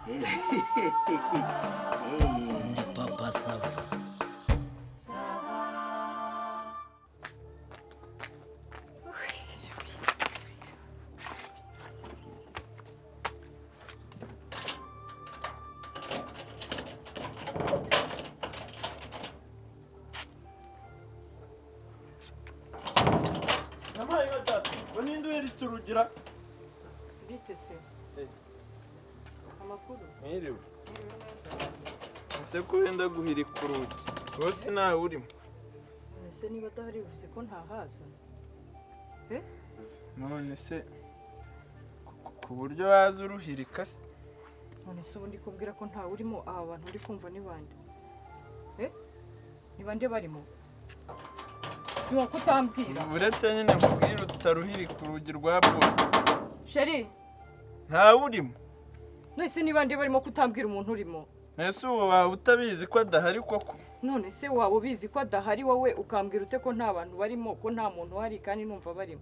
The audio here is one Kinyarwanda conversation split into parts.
Ndi papa sava. Turugira bite se amakuru mwiriwe ese ko wenda guhirika urugi bose nawe urimo ese niba adahari uvuze ko ntahaza none se ku buryo waza uruhirika se none se ubundi kubwira ko ntawe urimo aba bantu uri kumva ni bande ni bande barimo si wowe kutambwira uretse nyine nkubwira utaruhirika urugi rwa bose sheri ntawe urimo none se ni bande barimo kutambwira umuntu urimo ese uwo waba utabizi ko adahari koko none se waba ubizi ko adahari wowe ukambwira ute ko nta bantu barimo ko nta muntu uhari kandi numva barimo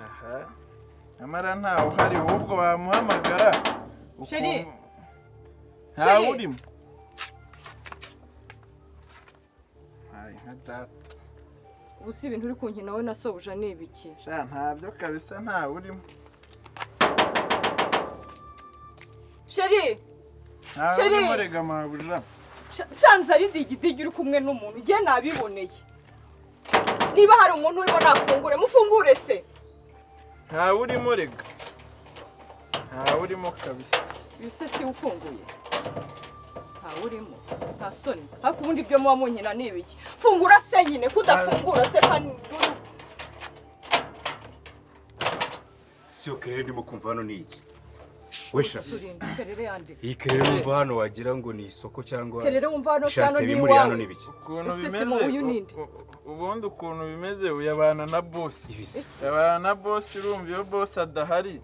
aha nyamara ntawe uhari ahubwo wamuhamagara sheri ntawe urimo nka data ubu si ibintu uri kunkina wowe na sobuja ni ibiki sha ntabyo kabisa ntawe urimo sheri ntawe urimo rega mabuja nsanze ari digidigi uri kumwe n'umuntu igihe nabiboneye niba hari umuntu urimo nafungure mufungure se ntawe urimo rega ntawe urimo kabisa uyu se si ufunguye ntawe urimo nta soni ariko ubundi ibyo muba munkina ni ibiki fungura se nyine kudafungura se kandi siyo kerere ndimo kumva hano ni iki wesha usurinda kerere yande iyi kerere numva hano wagira ngo ni isoko cyangwa kerere wumva hano sano ni muri hano wawe ni biki ukuntu Ese Simo, uyu ninde? ubundi ukuntu bimeze uyabana na boss yabana na boss urumva iyo boss adahari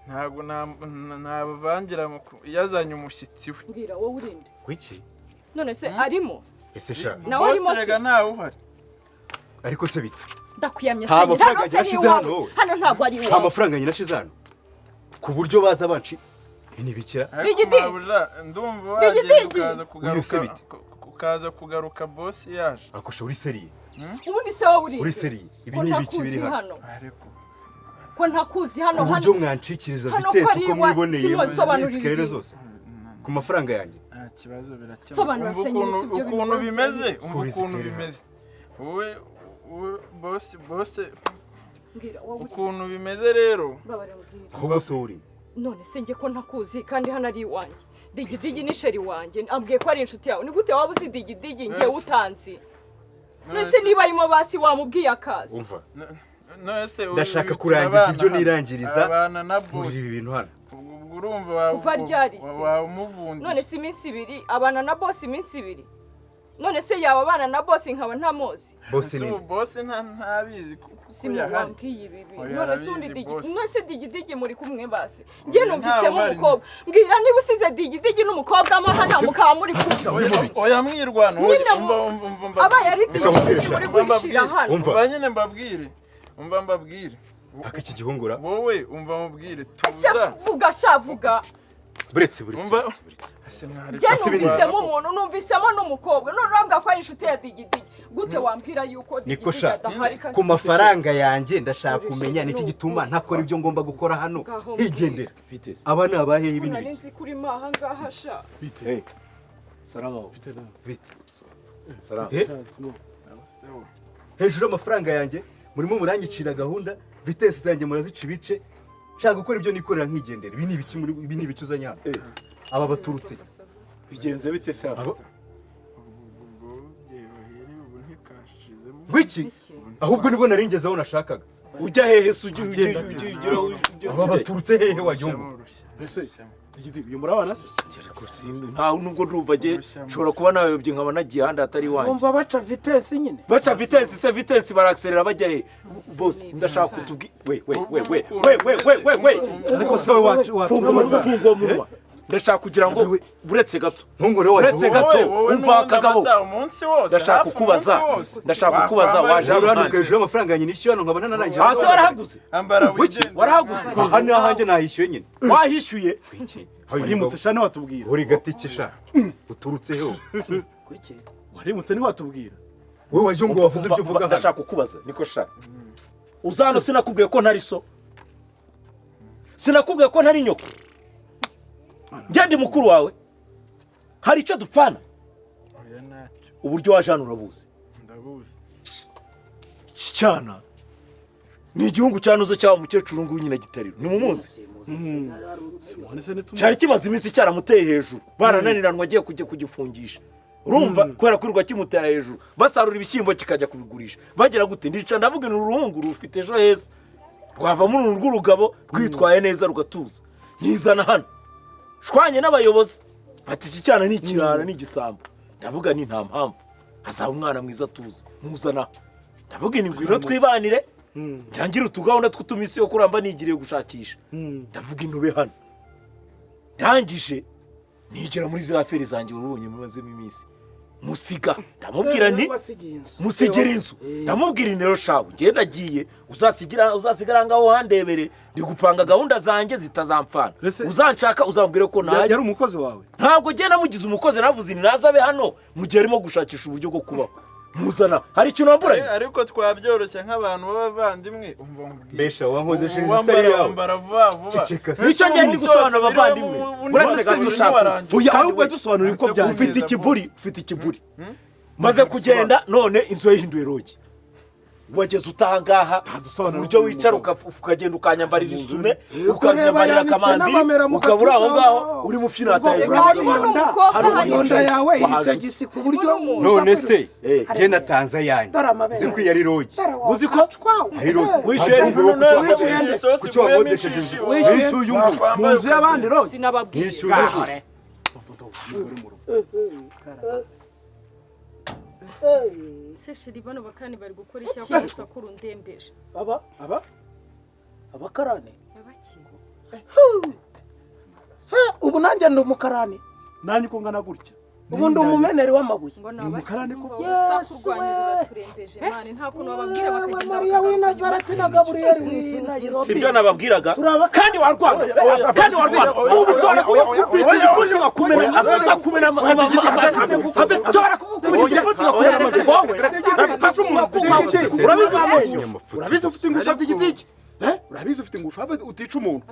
ntago nabavangira yazanye umushyitsi we mbwira wowe urinde wiki none se arimo ese sha nawe arimo boss se rega ntawe uhari ariko se bita ndakuyamye nta se mafaranga yarashize hano wowe hano ntago ari nta iwawe mafaranga yarashize hano ku buryo baza banci ni bikira ariko mabuja ndumva wagiye ukaza kugaruka boss yaje akosha uri seriye ubundi se wowe urinde uri seriye ibi ni ibiki biri hano ariko ko ntakuzi hano uburyo mwancikiriza vitesse uko mwiboneye muri kerere zose ku mafaranga yanjye nta kibazo Sobanura se nyine si ibyo ukuntu bintu bimeze Kurizi ukuntu kerere. bimeze wowe boss mbwira wowe urinde ukuntu bimeze rero babara mbwira ahubwo se uri none se njye ko ntakuzi kandi hano ari iwanjye digidigi ni sheri wanjye ambwiye ko ari inshuti yawe ni gute waba uzi digidigi ngewe utanzi mbese niba arimo basi wamubwiye akazi umva nose ndashaka kurangiza ibyo nirangiriza abana na muri boss ibi bintu hano urumva Kuva ryari se? wamuvundiye none se iminsi ibiri abana na boss iminsi ibiri none se yaba abana na boss nkaba ntamuzi bose ni boss ntabizi Simo yahari wambwiye ibi Oya, none se undi arabizi, digi boss. none se digidigi muri kumwe basi njye Oya, numvisemo ntawe umukobwa mbwira niba usize digidigi n'umukobwa mo hano mukaba muri kumwe oya mwirwana Nyine umva aba yari digidigi Reka muri gushira hano Umva. umva nyine mbabwire aka iki gihungura wowe umva mubwire se tuza vuga shavuga buretse Umva. ese njye numvisemo umuntu numvisemo n'umukobwa none urambwira ko ari inshuti ya digidigi gute wambwira yuko niko digidigi sha adahari kandi ku mafaranga yanjye ndashaka kumenya niki gituma ntakora ibyo ngomba gukora hano Ngaho higendera aba ni abahehe ibi nari n'ibiki nzi kuri maha ngaha sha Hey, Salama. bite Salama. Eh? hejuru y'amafaranga yanjye murimo murangicira gahunda vitesse zanjye murazica ibice nshaka gukora ibyo nikorera nkigendera ibi ni ibiki uzanye hano aba baturutse Bigenze bite se? wiki ahubwo nibwo naringezeho nashakaga Ujya hehe se aba baturutse hehe wayumva Ese digidi uyu murabana se? Nta nubwo ndumva je nshobora kuba nayobye nkaba nagiye handi atari wanjye. Umva baca vitesse nyine. Baca vitesse se vitesse barakserera bajya he? Boss ndashaka kutubwi we. ariko se wacu Funga munwa. ndashaka kugira ngo buretse gato ntungure uretse gato umva kagabo ndashaka kukubaza waje hano hejuru y'amafaranga yanjye nishyuye hano nkabona narangije hasi warahaguze warahaguze aha ni ahanjye nahishyuye nyine wahishyuye warimutse shane watubwira uri gatike sha uturutse he warimutse ntiwatubwira wowe waje ngo wavuze ibyo uvuga ndashaka kukubaza niko sha uzano sinakubwiye ko ntari so sinakubwiye ko ntari nyoko njye mukuru wawe hari icyo dupfana uburyo waje hano urabuzi cyana ni igihugu cyanuze cyaba umukecuru nguyu nyine gitariro ni mu munsi cyari kimaze iminsi cyaramuteye hejuru barananiranwa agiye kujya kugifungisha urumva kubera kwirirwa kimutera hejuru basarura ibishyimbo kikajya kubigurisha bagira gute ndica ndavuga ni uruhungu rufite ejo heza rwavamo uruntu rw'urugabo rwitwaye neza rugatuza nkizana hano shwanye n'abayobozi ati iki cyana ni ikirara ni igisambo ndavuga ni nta mpamvu hazaba umwana mwiza tuza muzana ndavuga ni ngwino twibanire ntangira utugahunda tw'utumisi yo kuramba nigiriye gushakisha ndavuga intube hano ndangije nigera muri ziriya feri zanjye urubonye mumazemo iminsi musiga ndamubwira nti musigire inzu ndamubwira intero shawe ngenda agiye uzasigara ngaho handebere ndi gupanga gahunda zanjye zitazamfana uzanshaka uzambwire ko yari umukozi wawe ntabwo ngenda mugize umukozi navuze ni nazabe hano mu gihe arimo gushakisha uburyo bwo kubaho muzana hari ikintu wamburanye ariko twabyoroshye nk'abantu b'abavandimwe umva mbwira besha wankodesheje zitari yawe wambara vuba vuba nicyo ngenda gusobanura abavandimwe uretse gato ushaka ahubwo dusobanura uko byari ufite ikiburi maze kugenda none inzu yahinduye rogi wageze utahangaha uburyo wicara ukagenda ukanyambarira isume ukanyambarira akamambiri ukabura aho ngaho uri mu finata hejuru yonda yawe isagisi ku buryo none se je natanze ayanjye nzi ko yari rogi uzi ko ari rogi wishyuye kuki wakodesheje wishyuye mu nzu y'abandi rogi sinababwiye nishyuye se shiri bano bakani bari gukora iki ako rusakuru ndembeje abakarani ubu nanjye ndi umukarani nanjye uko ngana gutya ubu ndi umumeneri w'amabuye ngo umukarani ko urusakurwanya ruraturembeje mani nta kuntu bababwira bakagenda Mariya w'i Nazareti na Gaburiyeli w'i Nairobi sibyo nababwiraga kandi warwana ubu ushobora kubita igipfunsi ugakumena ushobora kugukubita igipfunsi ugakumena amajipo wawe urabizi ufite ingusho y'igitiki urabizi ufite ingusho utica umuntu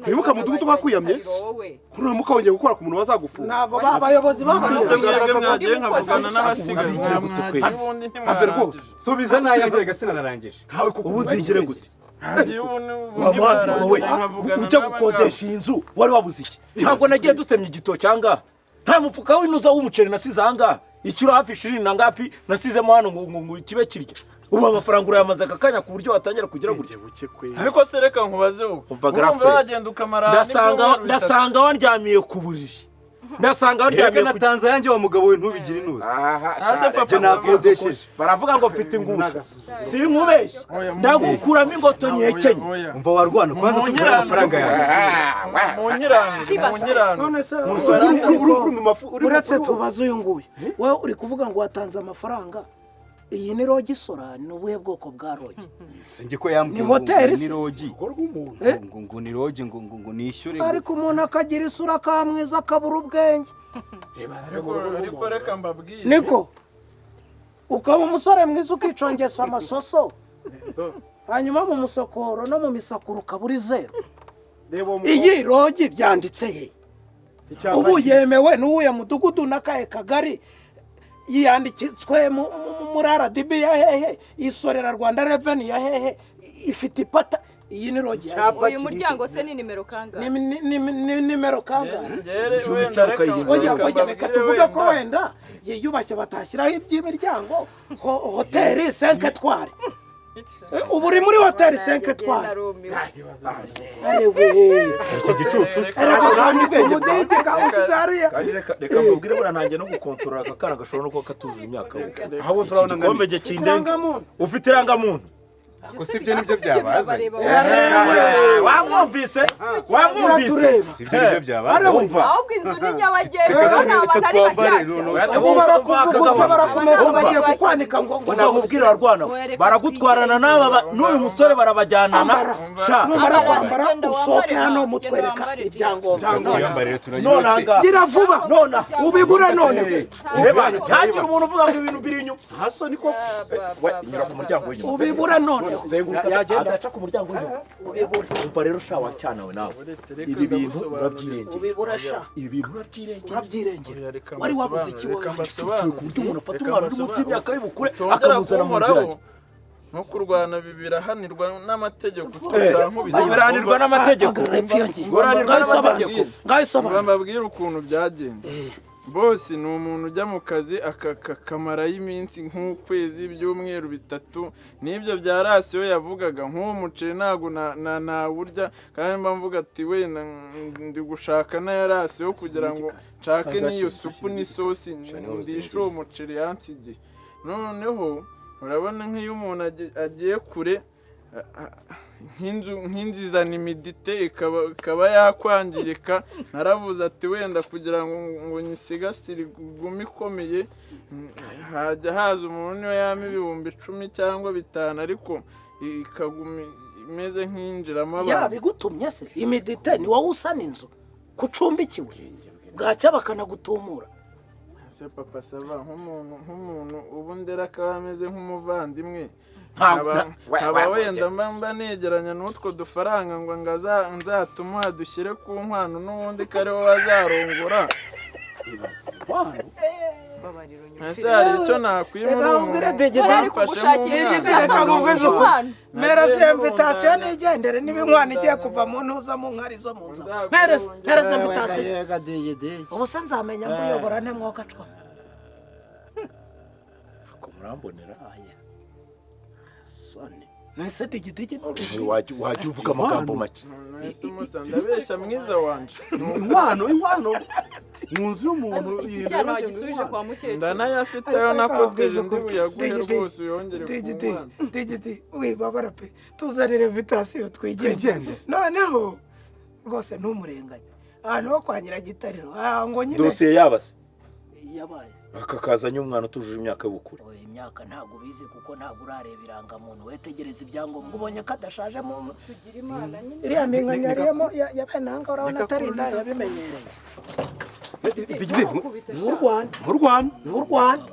ntibuka mu dugudu twakuyamye uramuka wongeye gukora ku muntu wazagufunga ntago abayobozi mwese mwebwe mwagiye nkavugana n'abasigaye ave rwose subiza nayanjye gasina narangije ubu nzigire gute ujya gukodesha iyi nzu wari wabuze iki ntabwo nagiye dutemye igitoki ahangaha nta mufuka w'inuza w'umuceri nasize ahangaha ikiro hafi 20 na ngapi nasizemo hano ngo kibe kirya ubu amafaranga urayamaze aka kanya ku buryo watangira kugira gutya ariko se reka nkubaze ubu urumva wagenda ukamara ndasanga wandyamiye ku buriri ndasanga wandyamiye na Tanzania wa mugabo we ntubigire inuza hase papa nakodesheje baravuga ngo mfite ingusho si nkubeshye ndagukuramo ingoto nyekenye umva warwana kwanza subira amafaranga yawe munyirano none se uretse tubaze uyu nguyu wowe uri kuvuga ngo watanze amafaranga iyi ni rogi sora ni ubuhe bwoko bwa rogi singi ko yambwiye ni hoteli ni rogi ngo ni rogi ngo nishyure ariko umuntu akagira isura kamwiza akabura ubwenge ariko reka mbabwire niko ukaba umusore mwiza ukicongesa amasoso hanyuma mu musokoro no mu misakuro ukabura zeru iyi rogi byanditse he ubu yemewe n'uwuye mudugudu n'akahe kagari yiyandikitswe muri RDB ya hehe isorera Rwanda Revenue ya hehe ifite ipata iyi ni rogi uyu muryango se ni nimero kangahe ni nimero kangahe oya reka tuvuge ko wenda yiyubashye batashyiraho iby'imiryango hoteli 5 étoiles ubu uri muri hoteli 5 étoiles iki gicucu reka mbabwire bura nanjye no gukontorora aka kana gashobora no kuba katujuje imyaka we aho bose urabona igikombe cye kindenga ufite irangamuntu Ako si ibyo nibyo byabazanye. wamwumvise wamwumvise si ibyo nibyo byabaye ahubwo inzu ni nyabagendwa n'abantu ari bashyashya ubu barakuvugusa barakumesa bagiye kukwanika ngo ndakubwira barwana baragutwarana n'uyu musore barabajyanana sha numara kwambara usohoke hano mutwereka ibyangombwa none gira vuba none ubigura none reba ntagira umuntu uvuga ngo ibintu biri inyuma Haso niko nyura ku muryango w'inyuma ubigura none yagenda agaca ku muryango w'inyuma umva rero sha wacyanawe nawe ibi bintu urabyirengera ubigura sha ibi bintu urabyirengera wari wabuze iki wowe ucuye ku buryo umuntu afata umwana uri munsi y'imyaka y'ubukure akamuzana mu nzu yanjye nko kurwana birahanirwa n'amategeko birahanirwa n'amategeko birahanirwa n'amategeko mbabwira ukuntu byagenze bose ni umuntu ujya mu kazi akakamarayo iminsi nk'ukwezi ibyumweru 3 n'ibyo bya rasiyo yavugaga nk'uwo muceri ntabwo nawurya kandi mba mvuga ati wenda ndi gushaka n'aya rasiyo kugira ngo nshake n'iyo supu n'isosi ndishe uwo muceri yansigiye noneho urabona nk'iyo umuntu agiye kure nk'inzu izana imidite ikaba yakwangirika naravuze ati wenda kugira ngo nyisigasire igume ikomeye hajya haza umuntu niyo yama 10,000 cyangwa 5 ariko ikaguma imeze nk'injiramo abantu yabigutumye se imidite ni wowe usana inzu kucumbikiwe bwacya bakanagutumura se papa sava nk'umuntu ubu ndera akaba ameze nk'umuvandimwe nkaba wenda mba negeranya n'utwo dufaranga ngo nzatumuha dushyire ku nkwano n'ubundi ko ariho bazarongora ese hari icyo nakwimura umuntu bamfashe mu mereza invitasiyo nigendere niba inkwano igiye kuva mu ntuza mu nkari zo mu nzu mereza invitasiyo ubu se nzamenya ngo uyobora ne mwogacwa ko murambonera nese digidigi wajya uvuga amagambo make ndabeshya mwiza wanje inkwano mu nzu y'umuntu icyana wagisubije kwa mukecuru ndanayafiteyo nakubwiza ndi buyaguhe rwose uyongere ku mwana digidi wibabara pe tuzanire invitasiyo twigende noneho rwose ntumurenganye ahantu ho kwa nyiragitariro ngo nyine dosiye yabase yabaye akakazanye umwana utujuje imyaka y'ubukure imyaka ntabwo bizi kuko ntabwo urareba irangamuntu wetegereza ibyangombwa ubonye ko adashaje mu tugira imana nyine iriya minkanya yariyemo yabenanga urabona atari inda yabimenyereye Digidi mu Rwanda mu Rwanda mu Rwanda